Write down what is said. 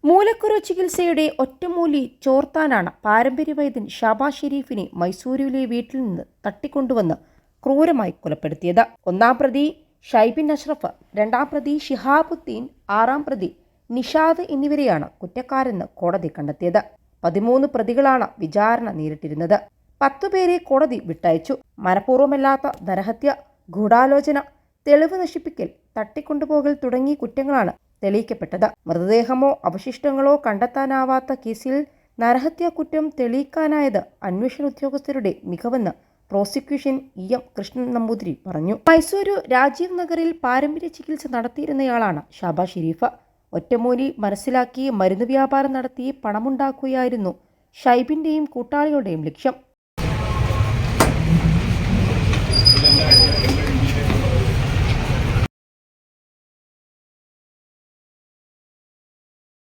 മൂലക്കുരു ചികിത്സയുടെ ഒറ്റമൂലി ചോർത്താനാണ് പാരമ്പര്യ വൈദ്യൻ ഷാബാസ് ഷെരീഫിനെ മൈസൂരുവിലെ വീട്ടിൽ നിന്ന് തട്ടിക്കൊണ്ടുവന്ന് ക്രൂരമായി കൊലപ്പെടുത്തിയത്. ഒന്നാം പ്രതി ഷൈബിൻ അഷ്റഫ്, രണ്ടാം പ്രതി ഷിഹാബുദ്ദീൻ, ആറാം പ്രതി നിഷാദ് എന്നിവരെയാണ് കുറ്റക്കാരെന്ന് കോടതി കണ്ടെത്തിയത്. 13 പ്രതികളാണ് വിചാരണ നേരിട്ടിരുന്നത്. 10 പേരെ കോടതി വിട്ടയച്ചു. മനഃപൂർവ്വമല്ലാത്ത നരഹത്യ, ഗൂഢാലോചന, തെളിവ് നശിപ്പിക്കൽ, തട്ടിക്കൊണ്ടുപോകൽ തുടങ്ങിയ കുറ്റങ്ങളാണ് തെളിയിക്കപ്പെട്ടത്. മൃതദേഹമോ അവശിഷ്ടങ്ങളോ കണ്ടെത്താനാവാത്ത കേസിൽ നരഹത്യാ കുറ്റം തെളിയിക്കാനായത് അന്വേഷണ ഉദ്യോഗസ്ഥരുടെ മികവെന്ന് പ്രോസിക്യൂഷൻ EM കൃഷ്ണൻ നമ്പൂതിരി പറഞ്ഞു. മൈസൂരു രാജീവ് നഗറിൽ പാരമ്പര്യ ചികിത്സ നടത്തിയിരുന്നയാളാണ് ഷാബാസ് ഷെരീഫ്. ഒറ്റമൂലി മനസ്സിലാക്കി മരുന്ന് വ്യാപാരം നടത്തി പണമുണ്ടാക്കുകയായിരുന്നു ഷൈബിന്റെയും കൂട്ടാളികളുടെയും ലക്ഷ്യം.